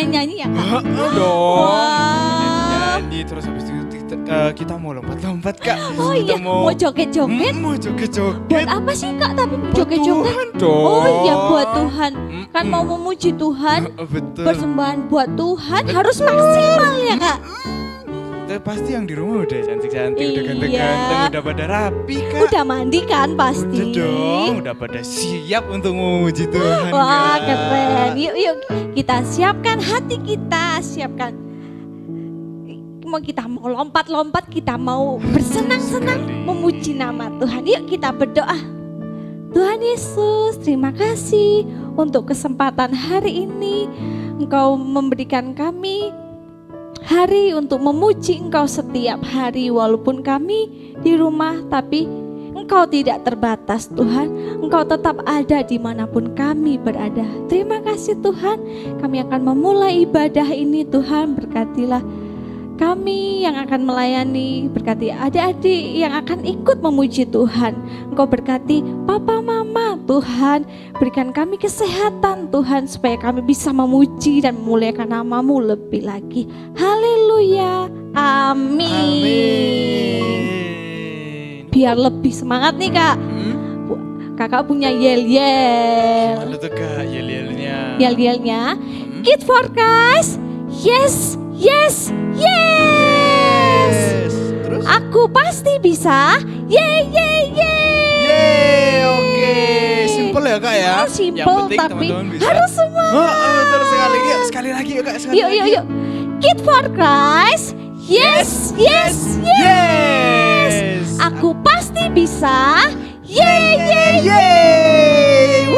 nyanyi-nyanyi ya Kak? Dong. Wah. Nyanyi terus habis itu kita mau lompat-lompat Kak. Oh Kita iya, mau joget-joget? Mau joget-joget. Buat apa sih Kak tapi Buat joget-joget? Tuhan dong. Oh iya buat Tuhan. Kan mau memuji Tuhan, Betul. persembahan buat Tuhan harus maksimal ya Kak? Pasti yang di rumah udah cantik-cantik, udah Iya. ganteng-ganteng, udah pada rapi Kak. Udah mandi kan pasti? Udah dong, udah pada siap untuk memuji Tuhan. Wah Kak. keren, yuk kita siapkan hati kita, siapkan. Kita mau lompat-lompat, kita mau bersenang-senang memuji nama Tuhan. Yuk kita berdoa. Tuhan Yesus, terima kasih untuk kesempatan hari ini. Engkau memberikan kami hari untuk memuji Engkau setiap hari. Walaupun kami di rumah, tapi Engkau tidak terbatas Tuhan. Engkau tetap ada dimanapun kami berada. Terima kasih Tuhan. Kami akan memulai ibadah ini Tuhan. Berkatilah kami yang akan melayani, berkati adik-adik yang akan ikut memuji Tuhan. Engkau berkati Papa Mama Tuhan, berikan kami kesehatan Tuhan supaya kami bisa memuji dan memuliakan nama-Mu lebih lagi. Haleluya, amin. Amin. Biar lebih semangat nih Kak, Kakak punya yel-yel. Mana tuh Kak yel-yelnya? Yel-yelnya, Kid Forecast, yes, yes, yes. Terus? Aku pasti bisa. Yeay, yeay, yeay. Yeay, oke. Simple ya Kak ya? Simple Yang penting tapi teman-teman bisa. harus semangat. Betul sekali. Yuk, sekali lagi yuk Kak, sekali Yuk, lagi. yuk, yuk. Kid for Christ. Yes, yes, yes. Yes. Aku pasti bisa. Yeay, yeay, Yeay.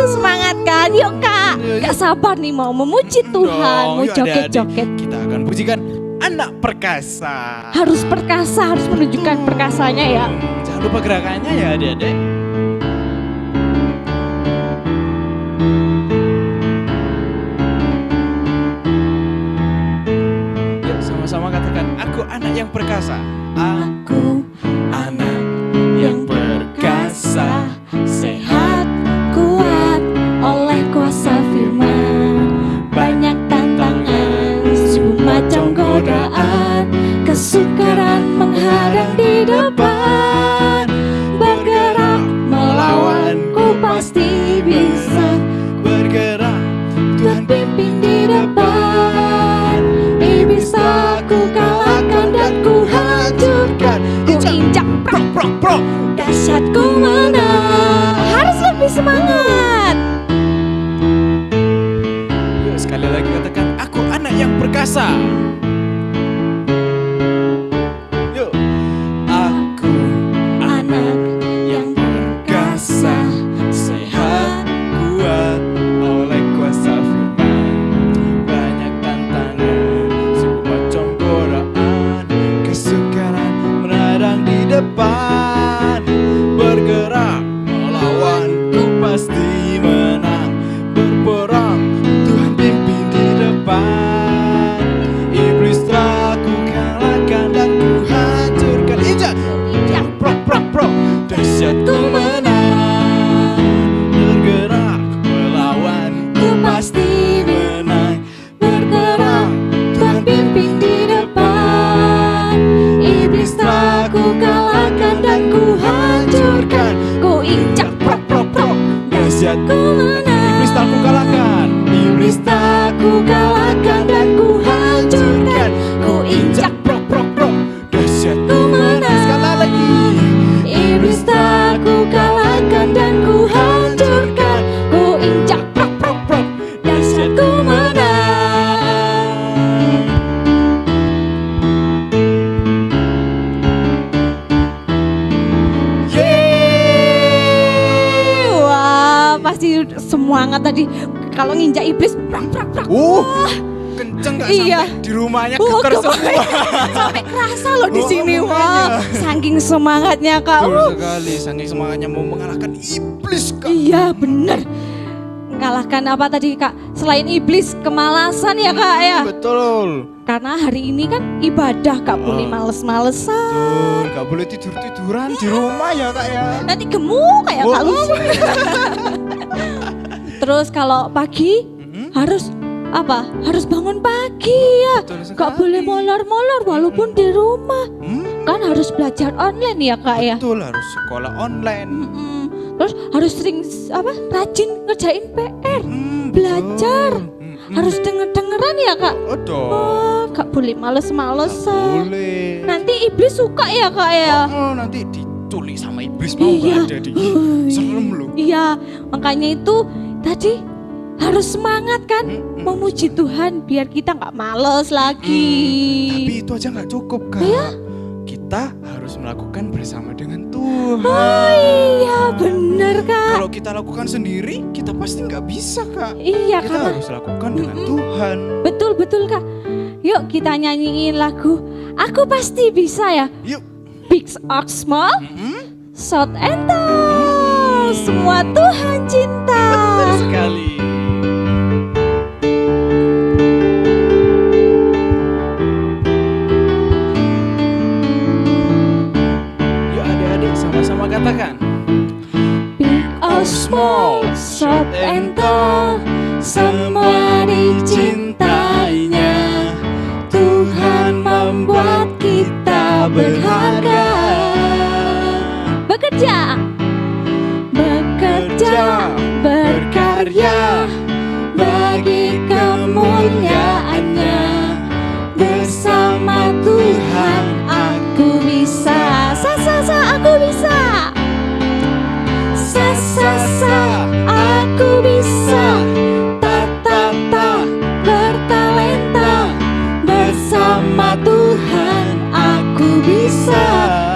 Semangat kan? Yuk Kak. Gak sabar nih mau memuji Tuhan, Dong, mau yuk, adik-adik. joget-joget. Kita akan pujikan anak perkasa. Harus perkasa, harus menunjukkan perkasanya ya. Jangan lupa gerakannya ya adik-adik. Yuk sama-sama katakan, aku anak yang perkasa. Aku anak yang perkasa, sehat, kuat oleh kuasa firman. Banyak tantangan, seribu macam godaan, kesukaran menghadang di depan. Bergerak melawan, ku pasti bisa. bergerak. Tuhan pimpin di depan. Iblis aku kalahkan dan ku hancurkan. Ku injak prok prok prok, dahsyat ku menang. Harus lebih semangat. Yuk sekali lagi katakan, aku anak yang perkasa. Yuk. Aku Anak yang perkasa, sehat, kuat oleh kuasa firman. Banyak tantangan, semua macam godaan, kesukaran menadang di depan. Bergerak melawan, ku pasti menang. Berperang, Tuhan pimpin di depan. Iblis telah ku kalahkan dan ku hancurkan. Injak, injak, prok, prok, prok, dahsyat ku menang. Bergerak melawan, ku pasti menang. Bergerak, Tuhan pimpin di depan. Iblis telah ku kalahkan dan ku hancurkan. Ku injak prok, prok, prok, dahsyat ku menang. Iblis telah ku kalahkan. Iblis telah ku kalahkan dan ku hancurkan. Ku injak, prok, prok, prok, dahsyat ku menang. Sekali lagi. Iblis tak ku kalahkan dan ku hancurkan. Ku injak prok prok prok, dahsyat ku menang. Yeay. Wah pasti semangat tadi. Kalau nginjak iblis prak prak prak. Kenceng gak Iya. sampai di rumahnya Oh, getar semua. sampai kerasa loh di Oh, sini. makanya. Wah, saking semangatnya Kak. Betul sekali, saking semangatnya mau mengalahkan iblis Kak. Iya bener. Mengalahkan apa tadi Kak? Selain iblis, kemalasan ya Kak ya. Betul. Karena hari ini kan ibadah Kak boleh males-malesan. Betul, gak boleh tidur-tiduran di rumah ya Kak ya. Nanti gemuk kayak Kak Oh. Lucy. Terus kalau pagi harus apa? Harus bangun pagi ya. Betul Gak sekali. boleh molor-molor walaupun di rumah. Hmm, Kan harus belajar online ya Kak ya. betul, harus sekolah online. Mm-mm. Terus harus sering rajin ngerjain PR. Hmm, Belajar. betul. Harus denger-dengeran ya Kak. Oh dong. Oh, gak boleh males-malesan. Boleh. Nanti iblis suka ya Kak ya. Oh, nanti diculik sama iblis mau Iya. nggak ada di Ui. serem loh. Iya, makanya itu tadi harus semangat kan memuji Tuhan biar kita nggak males lagi. Tapi itu aja nggak cukup Kak. Iya? Kita harus melakukan bersama dengan Tuhan. Oh iya bener Kak. Kalau kita lakukan sendiri, kita pasti nggak bisa Kak. Iya Kita karena harus lakukan dengan Tuhan. betul Kak. Yuk kita nyanyiin lagu Aku Pasti Bisa ya. Yuk. Big or small, Mm-mm. short and tall, semua Tuhan cinta. Betul sekali. Yuk adik-adik sama-sama katakan. Big or small, short and tall, semua dicintainya. Tuhan membuat kita berharga. Bekerja, berkarya bagi kemuliaannya. Bersama Tuhan aku bisa. Aku bisa. Aku bisa. Bertalenta. Bersama Tuhan aku bisa.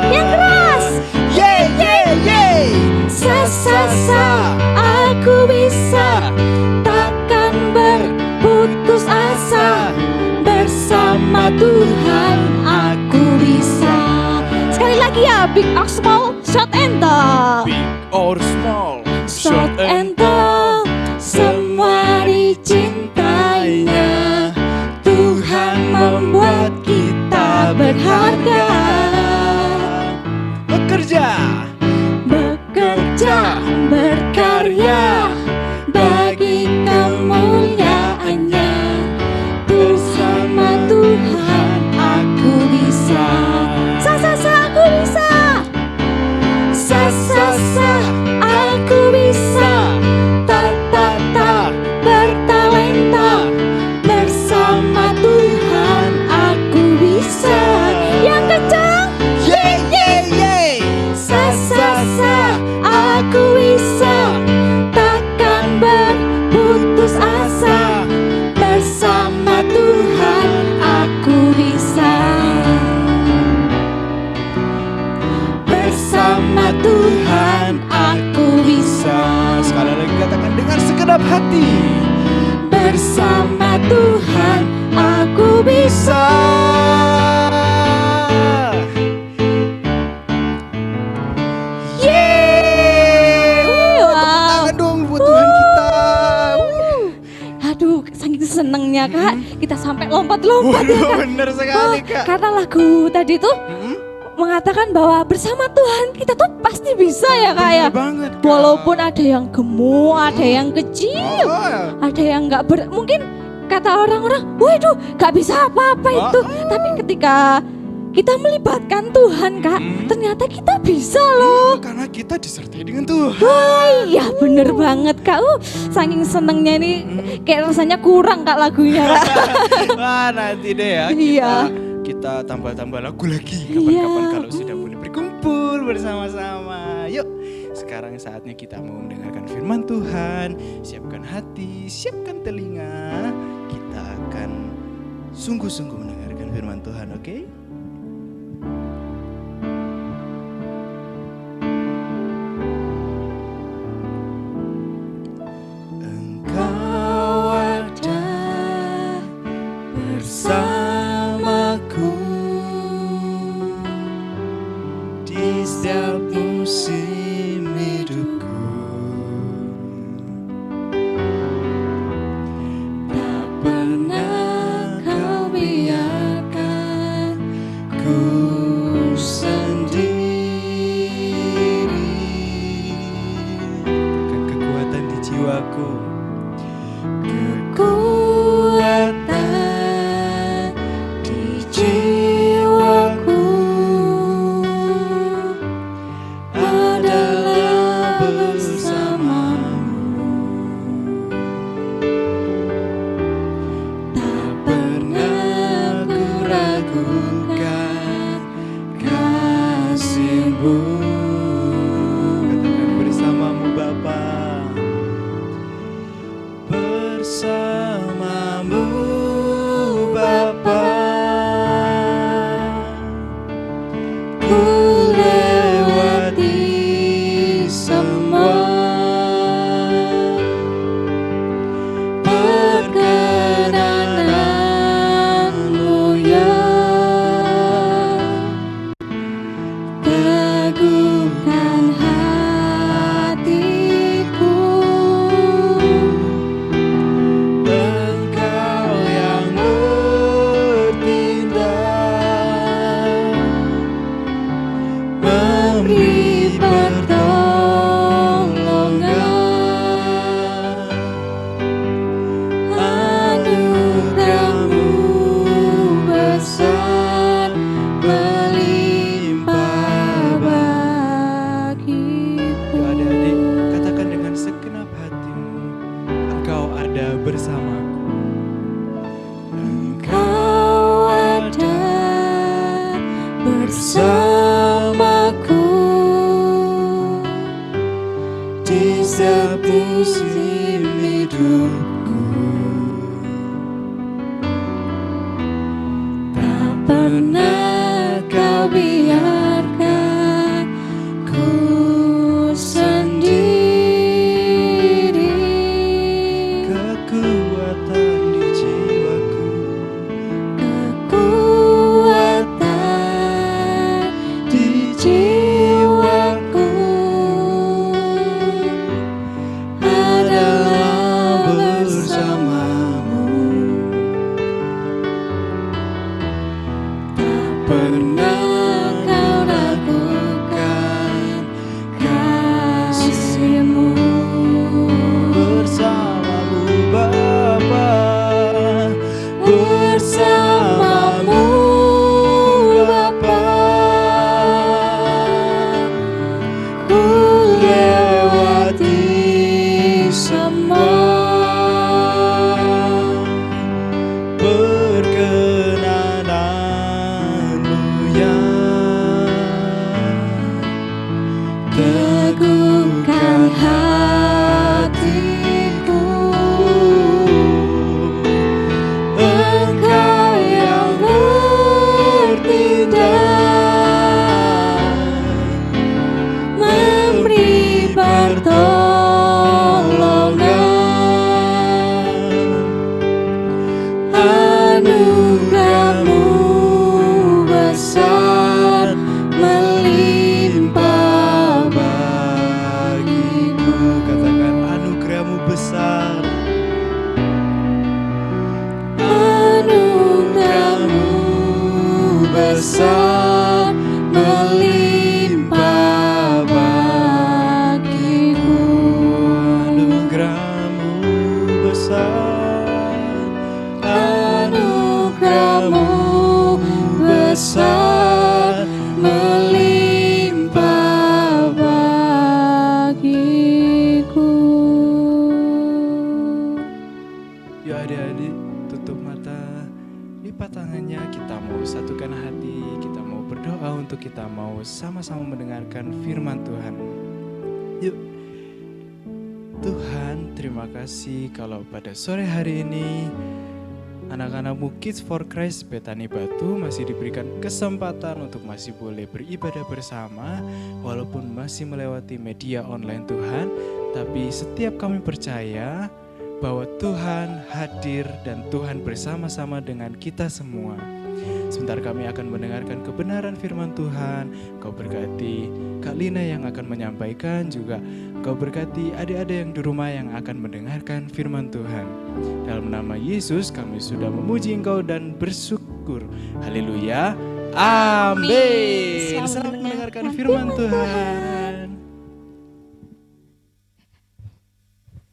Yang keras. Yeay, yeay, yeay. Aku bisa. Takkan berputus asa. Bersama Tuhan aku bisa. Sekali lagi ya, big or small, short and tall. Big or small, Short and tall, semua dicintainya. Tuhan membuat kita berharga. Bekerja, Berkarya bagi kemuliaannya. Bersama Tuhan aku bisa. Aku bisa. Aku bisa. Bertalenta. Bersama Tuhan aku bisa. Yang kencang. yeay, yeay, yeay. Aku bisa. Takkan berputus asa. Bersama Tuhan aku bisa. Bersama Tuhan aku bisa. Sekali lagi katakan dengan segenap hati. Bersama Tuhan aku bisa. Yeay. Wow. Tepuk tangan dong buat Tuhan kita. Aduh, saking senengnya Kak, kita sampai lompat-lompat ya Kak. Bener sekali Kak. Karena lagu tadi tuh mengatakan bahwa bersama Tuhan kita tuh pasti bisa ya Kak ya. Bener banget Kak. Walaupun ada yang gemuk, ada yang kecil, Oh, ada yang nggak mungkin kata orang-orang, waduh gak bisa apa-apa itu. Tapi ketika kita melibatkan Tuhan Kak, ternyata kita bisa loh. karena kita disertai dengan Tuhan. Wah iya bener banget Kak. Saking senengnya nih kayak rasanya kurang Kak lagunya Kak. Wah nanti deh ya Iya. kita tambah-tambah lagu lagi Iya. kapan-kapan kalau sudah boleh berkumpul bersama-sama. Yuk sekarang saatnya kita mau mendengarkan firman Tuhan. Siapkan hati, siapkan telinga. Kita akan sungguh-sungguh mendengarkan firman Tuhan, oke? Engkau ada bersamaku di setiap musim hidupku. Tak pernah kau biarkan ku sendiri. Kekuatan di jiwaku. Kekuatan bersamaku di setiap musim hidupku. Tak pernah kau biarkan ku sendiri. Kekuatan di jiwaku, Kekuatan di jiwaku adalah bersamamu. Tak pernah kau ragukan kasih-Mu. bersamamu Bapa, Bersamamu Bapa, ku lewati semua. perkenananmu ya Teguhkan hatiku, Engkau yang bertindak, memberi pertolongan. Anugerah-Mu besar melimpah bagiku. Katakan anugerah-Mu besar, Anugerah-Mu besar melimpah bagiku. anugerah-Mu besar, Anugerah-Mu besar melimpah bagiku. Yuk adik-adik, tutup mata, lipat tangannya, kita mau satukan hati, kita mau berdoa untuk kita mau sama-sama mendengarkan firman Tuhan. Yuk. Tuhan, terima kasih kalau pada sore hari ini anak-anakmu Kids for Christ Betani Batu masih diberikan kesempatan untuk masih boleh beribadah bersama walaupun masih melewati media online Tuhan. Tapi setiap kami percaya bahwa Tuhan hadir dan Tuhan bersama-sama dengan kita semua. Sebentar kami akan mendengarkan kebenaran firman Tuhan. Kau berkati Kak Lina yang akan menyampaikan, juga Kau berkati adik-adik yang di rumah yang akan mendengarkan firman Tuhan. Dalam nama Yesus kami sudah memuji Engkau dan bersyukur. Haleluya. Amin. Selamat mendengarkan firman Tuhan.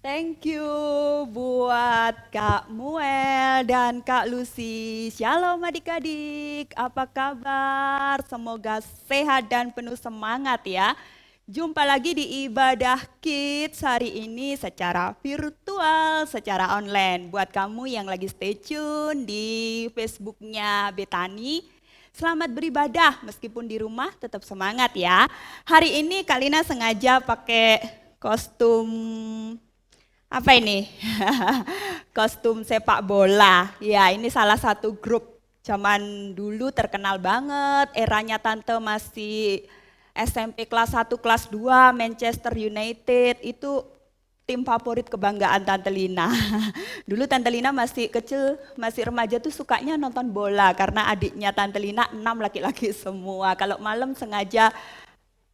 Thank you buat Kak Muel dan Kak Lucy. Shalom adik-adik, apa kabar? Semoga sehat dan penuh semangat ya. Jumpa lagi di ibadah Kids hari ini secara virtual, secara online. Buat kamu yang lagi stay tune di Facebooknya Betani, selamat beribadah meskipun di rumah tetap semangat ya. Hari ini Kak Lina sengaja pakai kostum apa ini? Kostum sepak bola. Ya, ini salah satu grup zaman dulu terkenal banget. Eranya Tante masih SMP kelas 1, kelas 2, Manchester United. Itu tim favorit kebanggaan Tante Lina. Dulu Tante Lina masih kecil, masih remaja tuh sukanya nonton bola. Karena adiknya Tante Lina 6 laki-laki semua. Kalau malam sengaja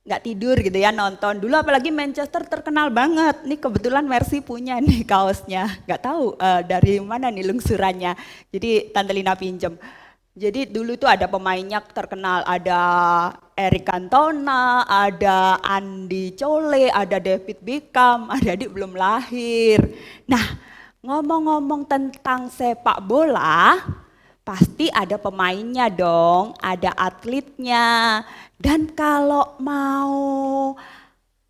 nggak tidur gitu ya nonton. Dulu apalagi Manchester terkenal banget. Nih kebetulan Mercy punya nih kaosnya. Nggak tahu dari mana nih lungsurannya. Jadi Tante Lina pinjem. Jadi dulu tuh ada pemainnya terkenal. Ada Eric Cantona, ada Andy Cole, ada David Beckham. Adik-adik belum lahir. Nah, ngomong-ngomong tentang sepak bola, pasti ada pemainnya dong, ada atletnya. Dan kalau mau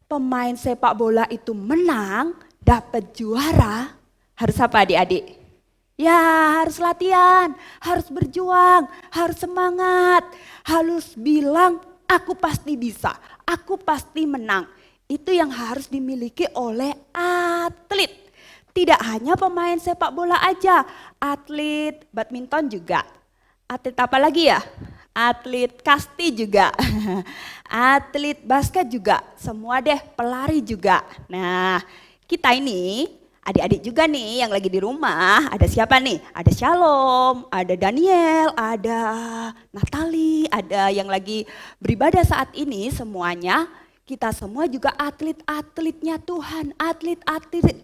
pemain sepak bola itu menang, dapat juara, harus apa adik-adik? Ya harus latihan, harus berjuang, harus semangat, harus bilang aku pasti bisa, aku pasti menang. Itu yang harus dimiliki oleh atlet. Tidak hanya pemain sepak bola aja, atlet badminton juga. Atlet apa lagi ya? Atlet kasti juga, atlet basket juga, semua deh, pelari juga. Nah, kita ini adik-adik juga nih yang lagi di rumah, ada siapa nih? Ada Shalom, ada Daniel, ada Natali, ada yang lagi beribadah saat ini, semuanya kita semua juga atlet-atletnya Tuhan, atlet-atlet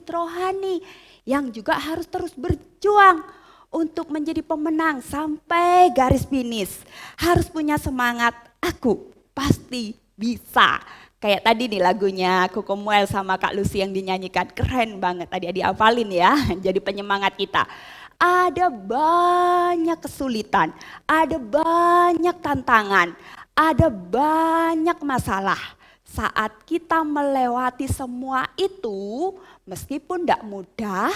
rohani yang juga harus terus berjuang untuk menjadi pemenang sampai garis finish. Harus punya semangat, aku pasti bisa. Kayak tadi nih lagunya Koko Muel sama Kak Lucy yang dinyanyikan, keren banget tadi dihafalin ya, jadi penyemangat kita. Ada banyak kesulitan, ada banyak tantangan, ada banyak masalah. Saat kita melewati semua itu, meskipun tidak mudah,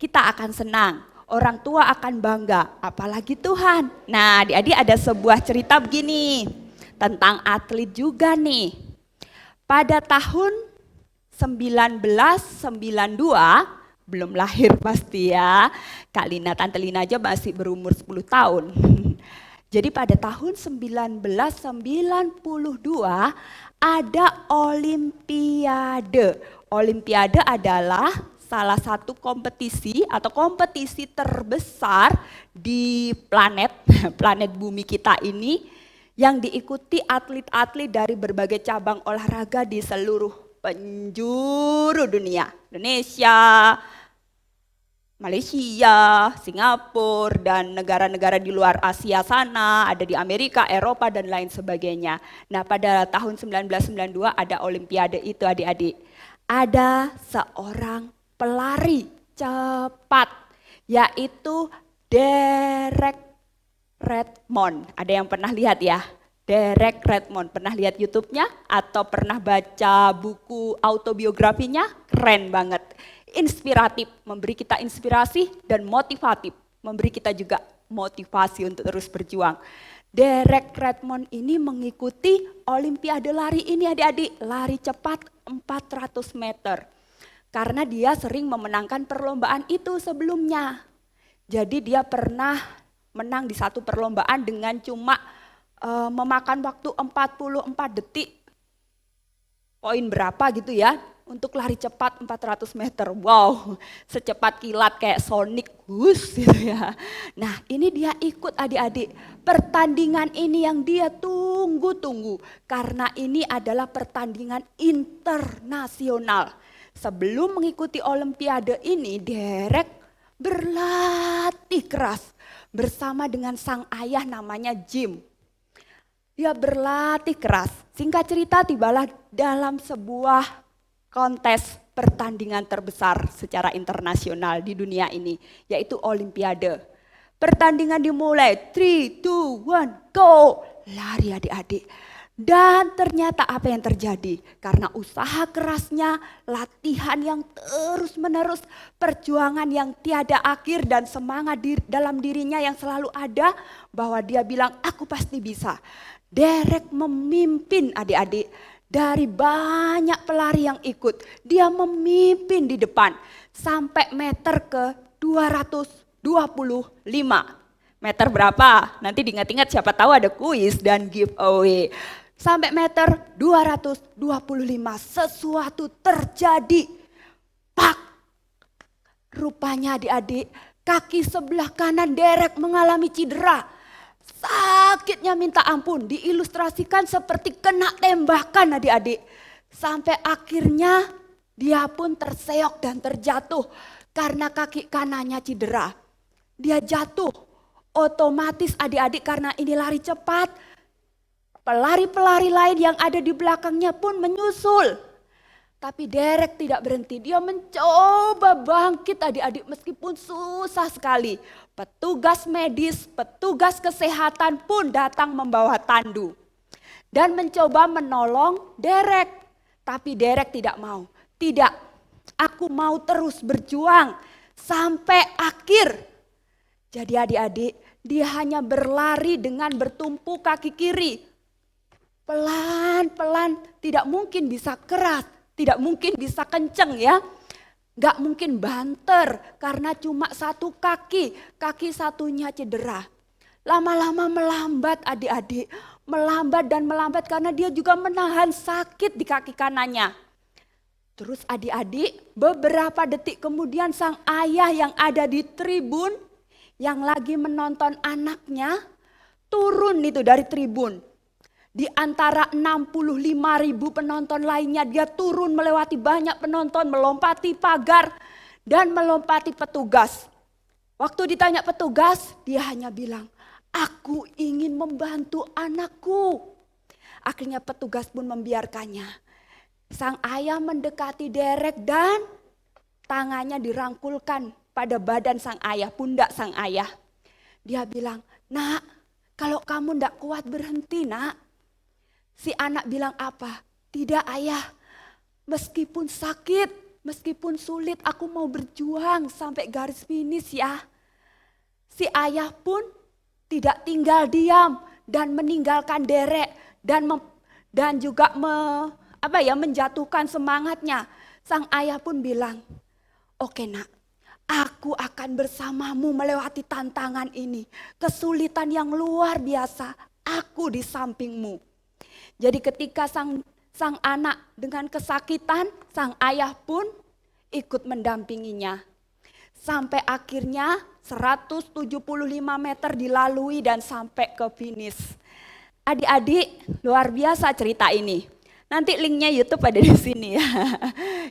kita akan senang. Orang tua akan bangga, apalagi Tuhan. Nah, adik-adik ada sebuah cerita begini, tentang atlet juga nih. Pada tahun 1992, belum lahir pasti ya, Kak Lina, Tante Lina aja masih berumur 10 tahun. Jadi pada tahun 1992 ada Olimpiade. Olimpiade adalah salah satu kompetisi atau kompetisi terbesar di planet bumi kita ini yang diikuti atlet-atlet dari berbagai cabang olahraga di seluruh penjuru dunia. Indonesia, Malaysia, Singapura, dan negara-negara di luar Asia sana, ada di Amerika, Eropa, dan lain sebagainya. Nah, pada tahun 1992 ada Olimpiade itu adik-adik. Ada seorang pelari cepat, yaitu Derek Redmond. Ada yang pernah lihat ya? Derek Redmond, pernah lihat YouTube-nya atau pernah baca buku autobiografinya? Keren banget. Inspiratif, memberi kita inspirasi dan motivatif, memberi kita juga motivasi untuk terus berjuang. Derek Redmond ini mengikuti Olimpiade lari ini adik-adik, lari cepat 400 meter. Karena dia sering memenangkan perlombaan itu sebelumnya. Jadi dia pernah menang di satu perlombaan dengan cuma memakan waktu 44 detik. Poin berapa gitu ya, untuk lari cepat 400 meter. Wow, secepat kilat kayak Sonic, gitu ya. Nah, ini dia ikut adik-adik. Pertandingan ini yang dia tunggu-tunggu. Karena ini adalah pertandingan internasional. Sebelum mengikuti Olimpiade ini, Derek berlatih keras bersama dengan sang ayah namanya Jim. Dia berlatih keras. Singkat cerita tibalah dalam sebuah kontes pertandingan terbesar secara internasional di dunia ini, yaitu Olimpiade. Pertandingan dimulai, 3, 2, 1, go! Lari adik-adik. Dan ternyata apa yang terjadi? Karena usaha kerasnya, latihan yang terus-menerus, perjuangan yang tiada akhir dan semangat dalam dirinya yang selalu ada, bahwa dia bilang aku pasti bisa. Derek memimpin adik-adik dari banyak pelari yang ikut. Dia memimpin di depan sampai meter ke 225. Meter berapa? Nanti diingat-ingat, siapa tahu ada kuis dan giveaway. Sampai meter 225 sesuatu terjadi. Pak! Rupanya adik-adik kaki sebelah kanan Derek mengalami cedera. Sakitnya minta ampun, diilustrasikan seperti kena tembakan adik-adik. Sampai akhirnya dia pun terseok dan terjatuh karena kaki kanannya cedera. Dia jatuh, otomatis adik-adik karena ini lari cepat, pelari-pelari lain yang ada di belakangnya pun menyusul. Tapi Derek tidak berhenti, dia mencoba bangkit adik-adik meskipun susah sekali. Petugas medis, petugas kesehatan pun datang membawa tandu. Dan mencoba menolong Derek. Tapi Derek tidak mau. Tidak, aku mau terus berjuang. sampai akhir. Jadi adik-adik, dia hanya berlari dengan bertumpu kaki kiri. Pelan-pelan, tidak mungkin bisa keras, tidak mungkin bisa kenceng ya. Gak mungkin banter karena cuma satu kaki satunya cedera. Lama-lama melambat adik-adik, melambat dan melambat karena dia juga menahan sakit di kaki kanannya. Terus adik-adik, beberapa detik kemudian sang ayah yang ada di tribun, yang lagi menonton anaknya, turun itu dari tribun. Di antara 65.000 penonton lainnya, dia turun melewati banyak penonton, melompati pagar dan melompati petugas. Waktu ditanya petugas, dia hanya bilang, "Aku ingin membantu anakku." Akhirnya petugas pun membiarkannya. Sang ayah mendekati Derek dan tangannya dirangkulkan pada badan sang ayah, pundak sang ayah. Dia bilang, "Nak, kalau kamu tidak kuat berhenti, nak." Si anak bilang apa? "Tidak ayah, meskipun sakit, meskipun sulit, aku mau berjuang sampai garis finish ya." Si ayah pun tidak tinggal diam dan meninggalkan Derek dan juga menjatuhkan semangatnya. Sang ayah pun bilang, "Oke nak, aku akan bersamamu melewati tantangan ini. Kesulitan yang luar biasa, aku di sampingmu." Jadi ketika sang anak dengan kesakitan, sang ayah pun ikut mendampinginya. Sampai akhirnya 175 meter dilalui dan sampai ke finish. Adik-adik, luar biasa cerita ini. Nanti linknya YouTube ada di sini ya.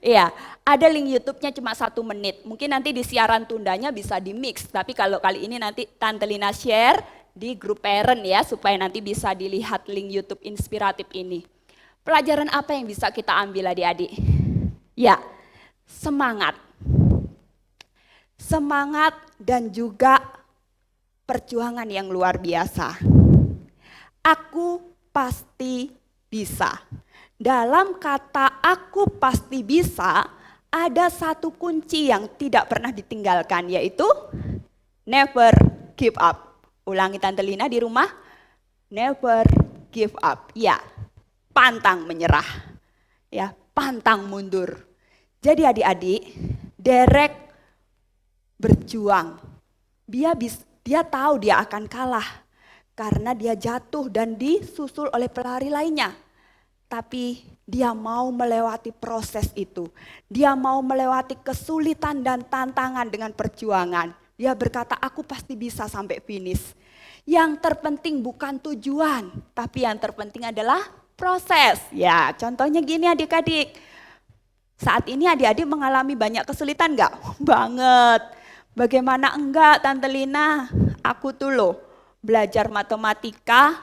Iya, ada link YouTube-nya cuma 1 menit. Mungkin nanti di siaran tundanya bisa di mix. Tapi kalau kali ini nanti Tante Lina share di grup parent ya, supaya nanti bisa dilihat link YouTube inspiratif ini. Pelajaran apa yang bisa kita ambil adik-adik? Ya, semangat. Semangat dan juga perjuangan yang luar biasa. Aku pasti bisa. Dalam kata aku pasti bisa, ada satu kunci yang tidak pernah ditinggalkan, yaitu never give up. Ulangi Tante Lina di rumah, never give up. Ya, pantang menyerah. Ya, pantang mundur. Jadi adik-adik, Derek berjuang. Dia tahu dia akan kalah karena dia jatuh dan disusul oleh pelari lainnya. Tapi dia mau melewati proses itu. Dia mau melewati kesulitan dan tantangan dengan perjuangan. Dia berkata, "Aku pasti bisa sampai finish." Yang terpenting bukan tujuan, tapi yang terpenting adalah proses. Ya, contohnya gini adik-adik. Saat ini adik-adik mengalami banyak kesulitan enggak? Banget. Bagaimana enggak Tante Lina? Aku tuh loh belajar matematika,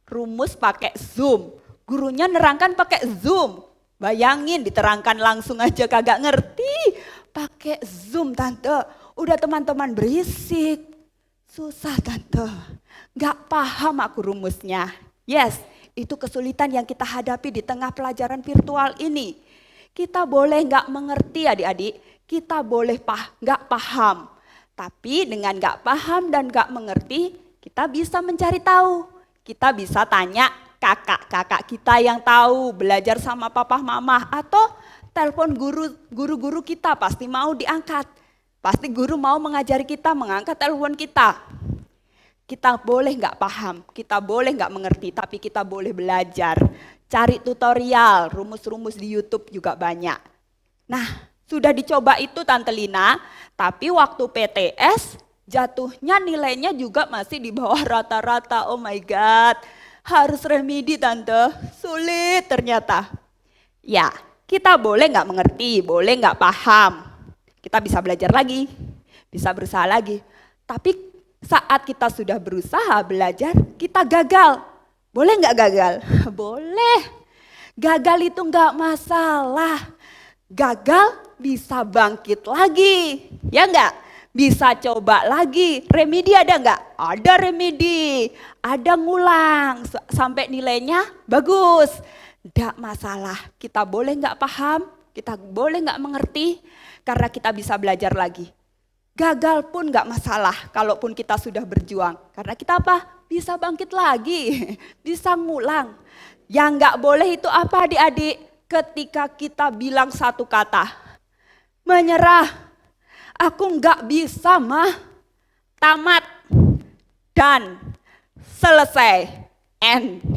rumus pakai Zoom. Gurunya nerangkan pakai Zoom. Bayangin diterangkan langsung aja kagak ngerti. Pakai Zoom Tante. Udah teman-teman berisik. Susah Tante. Gak paham aku rumusnya. Yes, itu kesulitan yang kita hadapi di tengah pelajaran virtual ini. Kita boleh gak mengerti adik-adik. Kita boleh gak paham. Tapi dengan gak paham dan gak mengerti, kita bisa mencari tahu. Kita bisa tanya kakak-kakak kita yang tahu, belajar sama papa mama, atau telepon guru-guru kita pasti mau diangkat. Pasti guru mau mengajari kita, mengangkat telepon kita. Kita boleh gak paham, kita boleh gak mengerti, tapi kita boleh belajar. Cari tutorial, rumus-rumus di YouTube juga banyak. Nah, sudah dicoba itu Tante Lina, tapi waktu PTS jatuhnya nilainya juga masih di bawah rata-rata. Oh my God, harus remedi Tante, sulit ternyata. Ya, kita boleh gak mengerti, boleh gak paham. Kita bisa belajar lagi, bisa berusaha lagi. Tapi saat kita sudah berusaha belajar, kita gagal. Boleh nggak gagal? Boleh. Gagal itu nggak masalah. Gagal bisa bangkit lagi, ya nggak? Bisa coba lagi. Remedi ada nggak? Ada remedi. Ada ngulang sampai nilainya bagus. Nggak masalah. Kita boleh nggak paham, kita boleh nggak mengerti, karena kita bisa belajar lagi. Gagal pun gak masalah kalaupun kita sudah berjuang. Karena kita apa? Bisa bangkit lagi, bisa ngulang. Yang gak boleh itu apa adik-adik? Ketika kita bilang satu kata, menyerah, aku gak bisa mah, tamat, dan selesai.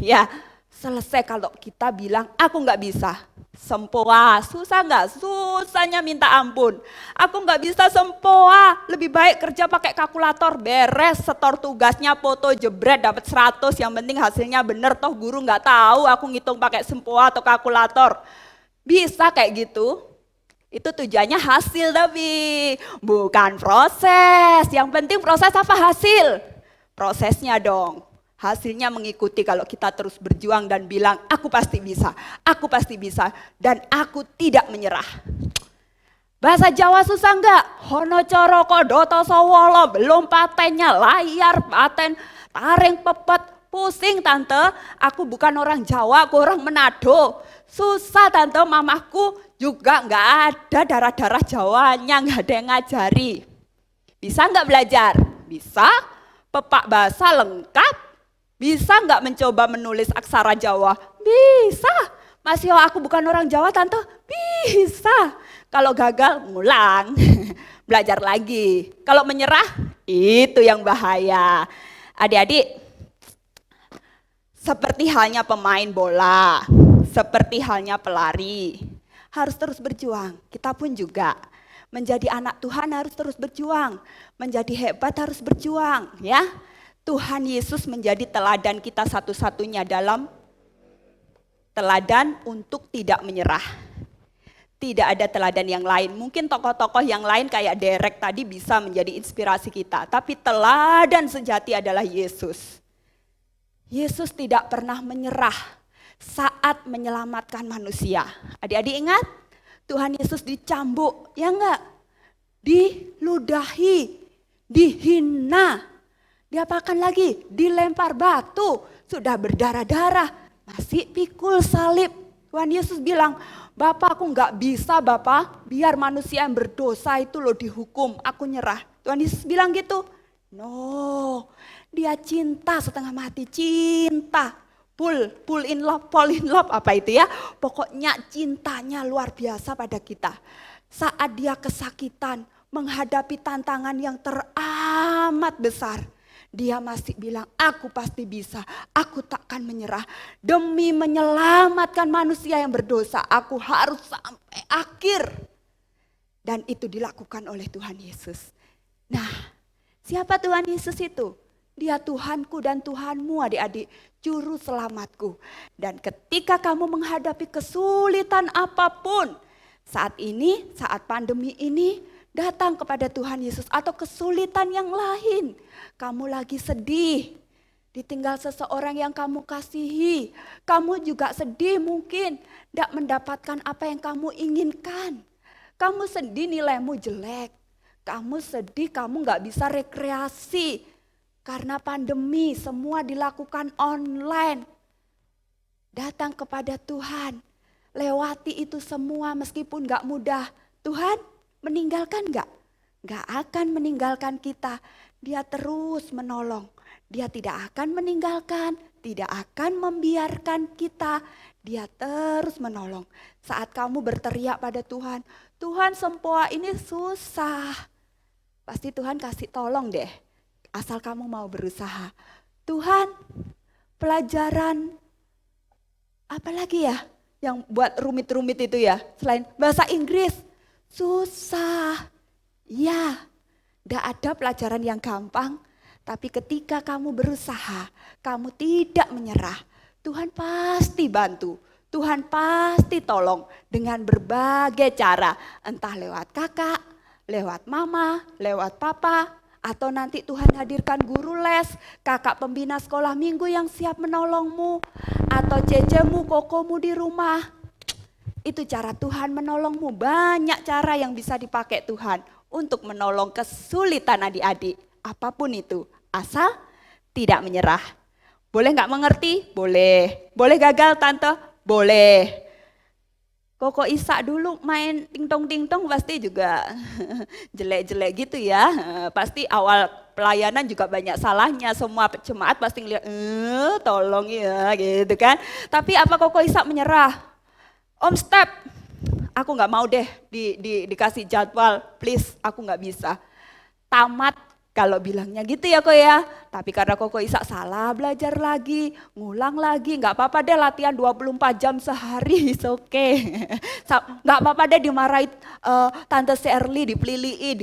Ya, selesai kalau kita bilang aku gak bisa. Sempoa, susah nggak? Susahnya minta ampun. Aku nggak bisa sempoa, lebih baik kerja pakai kalkulator, beres, setor tugasnya, foto, jebret, dapat 100, yang penting hasilnya bener, toh guru nggak tahu aku ngitung pakai sempoa atau kalkulator. Bisa kayak gitu, itu tujuannya hasil tapi bukan proses. Yang penting proses apa? Hasil. Prosesnya dong. Hasilnya mengikuti kalau kita terus berjuang dan bilang, aku pasti bisa, dan aku tidak menyerah. Bahasa Jawa susah enggak? Hono coro kodoto sowolo, belum patennya layar, paten, taring pepet, pusing tante. Aku bukan orang Jawa, aku orang Manado. Susah tante, mamaku juga enggak ada darah-darah Jawanya, enggak ada yang ngajari. Bisa enggak belajar? Bisa, pepak bahasa lengkap. Bisa nggak mencoba menulis aksara Jawa? Bisa. Masih aku bukan orang Jawa tante? Bisa. Kalau gagal, ngulang. Belajar lagi. Kalau menyerah, itu yang bahaya. Adik-adik, seperti halnya pemain bola, seperti halnya pelari, harus terus berjuang. Kita pun juga. Menjadi anak Tuhan harus terus berjuang. Menjadi hebat harus berjuang, ya. Tuhan Yesus menjadi teladan kita satu-satunya dalam teladan untuk tidak menyerah. Tidak ada teladan yang lain. Mungkin tokoh-tokoh yang lain kayak Derek tadi bisa menjadi inspirasi kita. Tapi teladan sejati adalah Yesus. Yesus tidak pernah menyerah saat menyelamatkan manusia. Adik-adik ingat? Tuhan Yesus dicambuk, ya enggak? Diludahi, dihina. Diapakan lagi? Dilempar batu, sudah berdarah-darah, masih pikul salib. Tuhan Yesus bilang, Bapak aku nggak bisa Bapak, biar manusia yang berdosa itu loh dihukum, aku nyerah. Tuhan Yesus bilang gitu. No, dia cinta setengah mati, cinta. Pull in love, fall in love, apa itu ya. Pokoknya cintanya luar biasa pada kita. Saat dia kesakitan, menghadapi tantangan yang teramat besar. Dia masih bilang, aku pasti bisa, aku takkan menyerah. Demi menyelamatkan manusia yang berdosa, aku harus sampai akhir. Dan itu dilakukan oleh Tuhan Yesus. Nah, siapa Tuhan Yesus itu? Dia Tuhanku dan Tuhanmu adik-adik, juru selamatku. Dan ketika kamu menghadapi kesulitan apapun, saat ini, saat pandemi ini, datang kepada Tuhan Yesus atau kesulitan yang lain. Kamu lagi sedih, ditinggal seseorang yang kamu kasihi. Kamu juga sedih mungkin, tidak mendapatkan apa yang kamu inginkan. Kamu sedih nilaimu jelek. Kamu sedih kamu gak bisa rekreasi. Karena pandemi semua dilakukan online. Datang kepada Tuhan, lewati itu semua meskipun gak mudah. Tuhan, meninggalkan enggak? Enggak akan meninggalkan kita. Dia terus menolong. Dia tidak akan meninggalkan, tidak akan membiarkan kita. Dia terus menolong. Saat kamu berteriak pada Tuhan, Tuhan sempoa ini susah. Pasti Tuhan kasih tolong deh. Asal kamu mau berusaha. Tuhan, pelajaran apa lagi ya yang buat rumit-rumit itu ya? Selain bahasa Inggris. Susah, ya, tidak ada pelajaran yang gampang, tapi ketika kamu berusaha, kamu tidak menyerah, Tuhan pasti bantu, Tuhan pasti tolong dengan berbagai cara, entah lewat kakak, lewat mama, lewat papa, atau nanti Tuhan hadirkan guru les, kakak pembina sekolah minggu yang siap menolongmu, atau cecemu, kokomu di rumah. Itu cara Tuhan menolongmu, banyak cara yang bisa dipakai Tuhan untuk menolong kesulitan adik-adik. Apapun itu, asal tidak menyerah. Boleh nggak mengerti? Boleh. Boleh gagal tante? Boleh. Koko Isa dulu main ting tong pasti juga jelek-jelek gitu ya. Pasti awal pelayanan juga banyak salahnya. Semua jemaat pasti ngeliat, tolong ya gitu kan. Tapi apa Koko Isa menyerah? Om step, aku nggak mau deh dikasih jadwal, please aku nggak bisa. Tamat kalau bilangnya gitu ya kok ya. Tapi karena Koko Isa salah belajar lagi, ngulang lagi, nggak apa-apa deh latihan 24 jam sehari, it's okay. Nggak apa-apa deh dimarahin Tante Shirley, dipelilihi,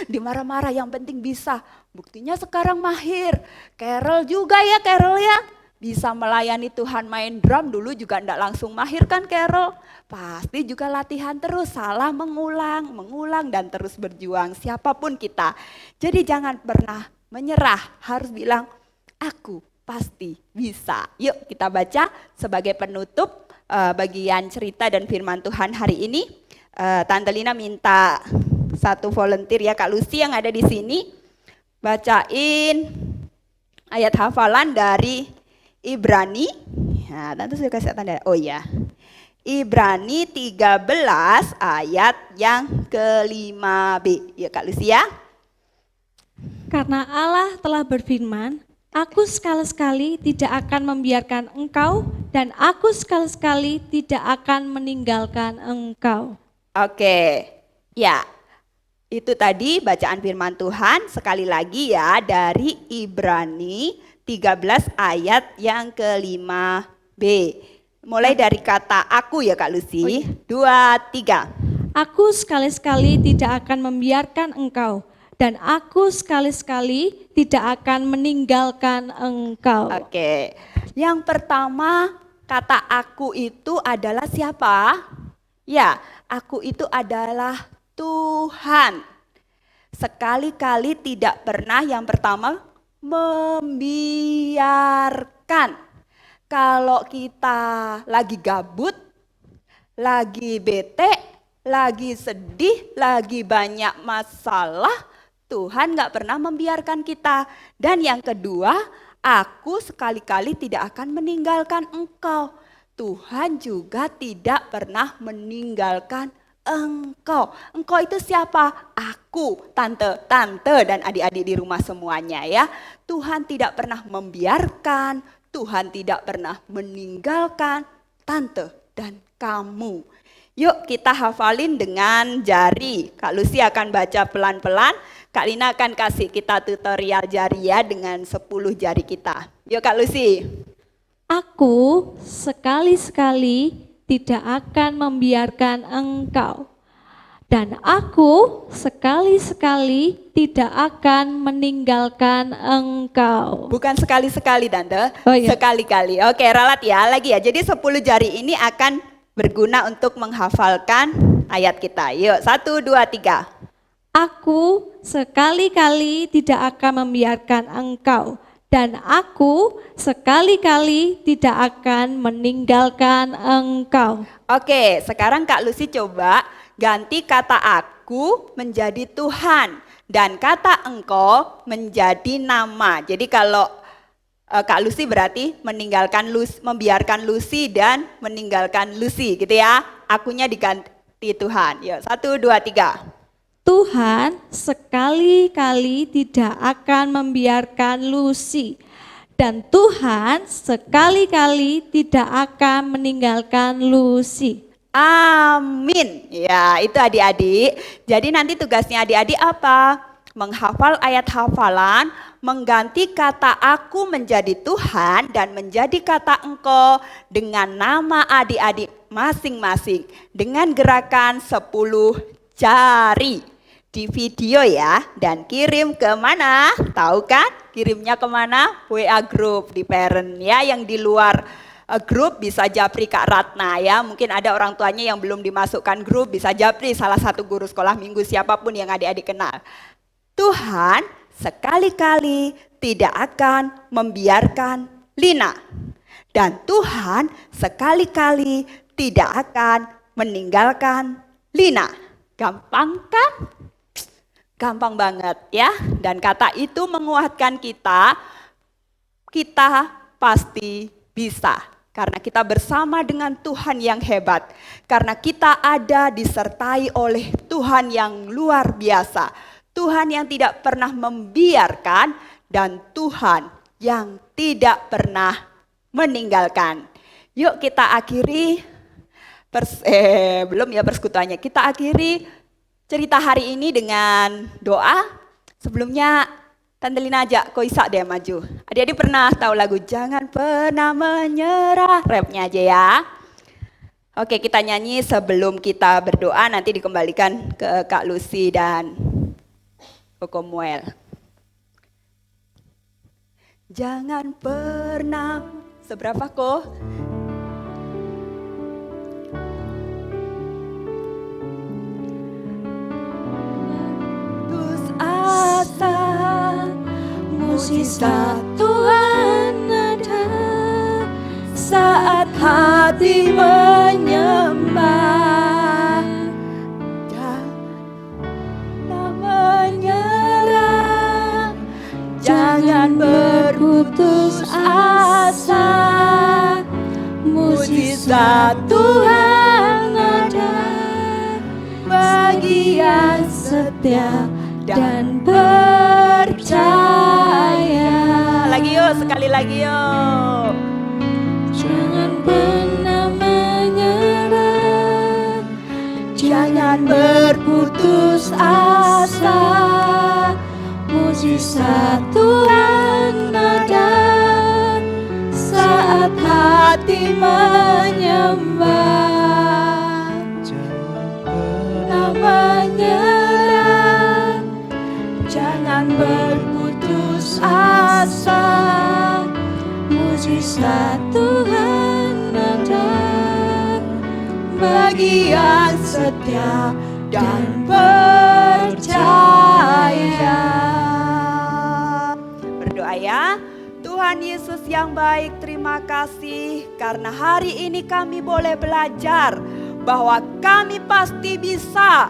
di marah-marah, yang penting bisa. Buktinya sekarang mahir. Carol juga ya, Carol ya. Bisa melayani Tuhan main drum, dulu juga enggak langsung mahir kan Carol. Pasti juga latihan terus, salah mengulang dan terus berjuang siapapun kita. Jadi jangan pernah menyerah, harus bilang aku pasti bisa. Yuk kita baca sebagai penutup bagian cerita dan firman Tuhan hari ini. Tante Lina minta satu volunteer ya Kak Lucy yang ada di sini. Bacain ayat hafalan dari Ibrani, nah Tante sudah kasih tanda, oh ya, Ibrani 13 ayat yang ke-5b, ya Kak Lucia. Karena Allah telah berfirman, aku sekali-sekali tidak akan membiarkan engkau dan aku sekali-sekali tidak akan meninggalkan engkau. Oke, ya itu tadi bacaan firman Tuhan sekali lagi ya dari Ibrani 13 ayat yang ke-5b. Mulai dari kata aku ya Kak Lucy. 2, 3. Aku sekali-sekali tidak akan membiarkan engkau dan aku sekali-sekali tidak akan meninggalkan engkau. Oke. Yang pertama kata aku itu adalah siapa? Ya, aku itu adalah Tuhan. Sekali-kali tidak pernah yang pertama membiarkan. Kalau kita lagi gabut, lagi bete, lagi sedih, lagi banyak masalah, Tuhan gak pernah membiarkan kita. Dan yang kedua, aku sekali-kali tidak akan meninggalkan engkau. Tuhan juga tidak pernah meninggalkan engkau. Engkau itu siapa? Aku, tante dan adik-adik di rumah semuanya ya. Tuhan tidak pernah membiarkan, Tuhan tidak pernah meninggalkan tante dan kamu. Yuk kita hafalin dengan jari. Kak Lucy akan baca pelan-pelan, Kak Lina akan kasih kita tutorial jari ya dengan 10 jari kita. Yuk Kak Lucy. Aku sekali-sekali tidak akan membiarkan engkau. Dan aku sekali-sekali tidak akan meninggalkan engkau. Bukan sekali-sekali Tante, Oh, iya. sekali-kali. Oke ralat ya, lagi ya. Jadi 10 jari ini akan berguna untuk menghafalkan ayat kita. Yuk 1, 2, 3. Aku sekali-kali tidak akan membiarkan engkau. Dan aku sekali-kali tidak akan meninggalkan engkau. Oke, sekarang Kak Lucy coba ganti kata aku menjadi Tuhan dan kata engkau menjadi nama. Jadi kalau Kak Lucy berarti membiarkan Lucy dan meninggalkan Lucy gitu ya. Akunya diganti Tuhan. Yuk 1, 2, 3. Tuhan sekali-kali tidak akan membiarkan Lucy. Dan Tuhan sekali-kali tidak akan meninggalkan Lucy. Amin. Ya, itu adik-adik. Jadi nanti tugasnya adik-adik apa? Menghafal ayat hafalan, mengganti kata aku menjadi Tuhan dan menjadi kata engkau dengan nama adik-adik masing-masing. Dengan gerakan 10 jari. Di video ya, dan kirim ke mana? Tahu kan? Kirimnya kemana? WA group di parent ya, yang di luar grup bisa japri Kak Ratna ya. Mungkin ada orang tuanya yang belum dimasukkan grup, bisa japri salah satu guru sekolah minggu siapapun yang adik-adik kenal. Tuhan sekali-kali tidak akan membiarkan Lina. Dan Tuhan sekali-kali tidak akan meninggalkan Lina. Gampang kan? Gampang banget ya. Dan kata itu menguatkan kita pasti bisa. Karena kita bersama dengan Tuhan yang hebat. Karena kita ada disertai oleh Tuhan yang luar biasa. Tuhan yang tidak pernah membiarkan dan Tuhan yang tidak pernah meninggalkan. Yuk kita akhiri, belum ya persekutuannya. Kita akhiri cerita hari ini dengan doa. Sebelumnya Tante Lina ajak Ko Isak deh maju. Adik-adik pernah tahu lagu Jangan Pernah Menyerah? Rapnya aja ya. Oke, kita nyanyi sebelum kita berdoa, nanti dikembalikan ke Kak Lucy dan Koko Muel. Jangan pernah, seberapa kok? Putus asa, mujizat Tuhan ada saat hati menyembah. Jangan menyerah, jangan berputus asa. Mujizat Tuhan ada bagi yang setia dan percaya. Lagi yuk, sekali lagi yuk. Jangan pernah menyerah, Jangan berputus asa. mujizat Tuhan ada saat hati menyembah. Jangan Menyerah, jangan berputus asa. Mujizat Tuhan ada bagi yang setia dan percaya. Berdoa ya. Tuhan Yesus yang baik, terima kasih karena hari ini kami boleh belajar bahwa kami pasti bisa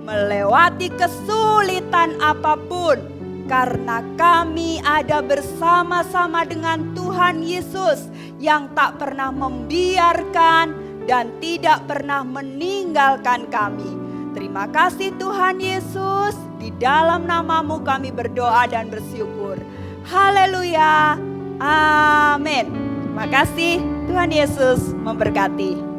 melewati kesulitan apapun karena kami ada bersama-sama dengan Tuhan Yesus yang tak pernah membiarkan dan tidak pernah meninggalkan kami. Terima kasih Tuhan Yesus, di dalam nama-Mu kami berdoa dan bersyukur. Haleluya, amin. Terima kasih, Tuhan Yesus memberkati.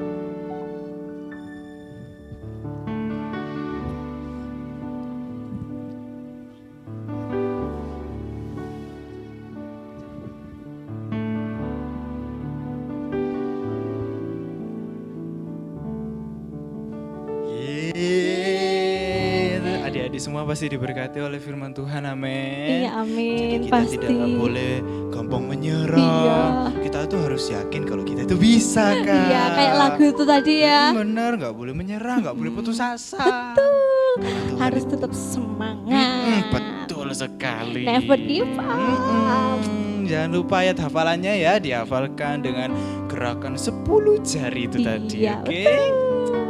Adik-adik semua pasti diberkati oleh firman Tuhan, amin. Iya, amin. Jadi kita Pasti. tidak boleh gampang menyerah. Iya. Kita tuh harus yakin kalau kita itu bisa, kan. Iya, kayak lagu itu tadi ya. Bener, nggak boleh menyerah, nggak boleh putus asa. Betul. Harus tetap semangat. Betul sekali. Never give up. Jangan lupa ayat hafalannya ya, dihafalkan dengan gerakan 10 jari itu tadi, Iya, oke? betul.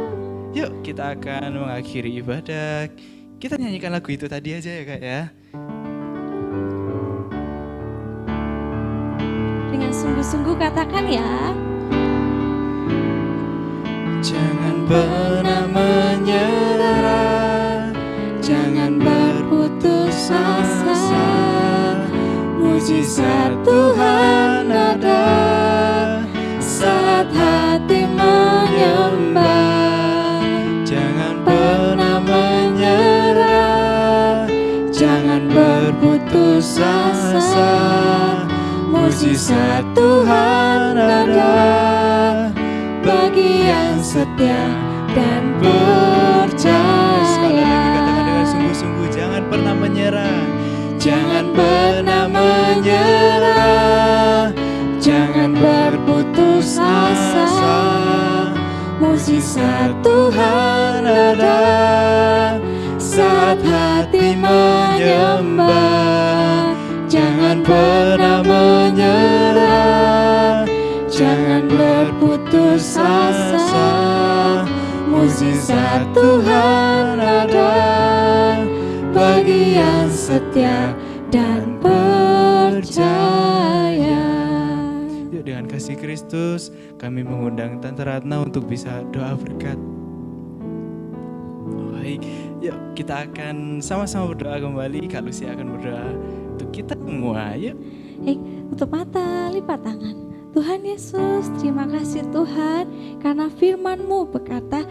Yuk kita akan mengakhiri ibadah. Kita nyanyikan lagu itu tadi aja ya, Kak ya. Dengan sungguh-sungguh katakan ya. Jangan pernah menyerah, jangan berputus asa. Mujizat Tuhan ada saat hati menyembah. Jangan pernah menyerah, jangan berputus asa. Mujizat Tuhan ada bagi yang setia dan percaya. Sekali lagi katakan dengan sungguh-sungguh, jangan pernah menyerah, jangan pernah menyerah, jangan berputus asa. Mujizat Tuhan ada saat hati menyembah. Jangan pernah menyerah, jangan berputus asa. Mujizat Tuhan ada bagi yang setia dan percaya. Yuk Yuk dengan kasih Kristus kami mengundang Tante Ratna untuk bisa doa berkat. Baik, yuk kita akan sama-sama berdoa kembali. Kak Lucy akan berdoa untuk kita semua. Yuk. Tutup mata, lipat tangan. Tuhan Yesus, terima kasih Tuhan karena firman-Mu berkata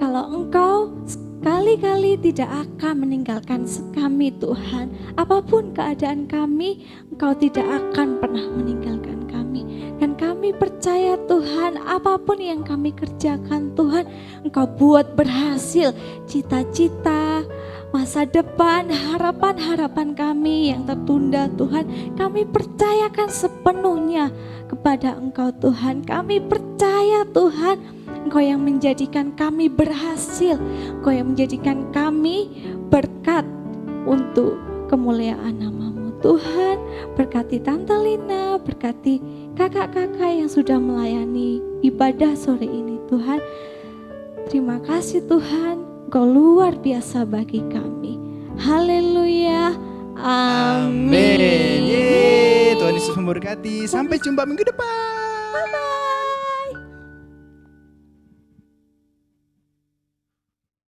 kalau Engkau sekali-kali tidak akan meninggalkan kami Tuhan. Apapun keadaan kami, Engkau tidak akan pernah meninggalkan kami. Dan kami percaya Tuhan, apapun yang kami kerjakan Tuhan, Engkau buat berhasil cita-cita, masa depan, harapan-harapan kami yang tertunda Tuhan, kami percayakan sepenuhnya kepada Engkau Tuhan. Kami percaya Tuhan, Engkau yang menjadikan kami berhasil, Engkau yang menjadikan kami berkat untuk kemuliaan nama-Mu Tuhan. Berkati Tante Lina, berkati kakak-kakak yang sudah melayani ibadah sore ini Tuhan. Terima kasih Tuhan, Engkau luar biasa bagi kami. Haleluya. Amin. Yeay. Tuhan Yesus memberkati. Sampai jumpa minggu depan. Bye-bye.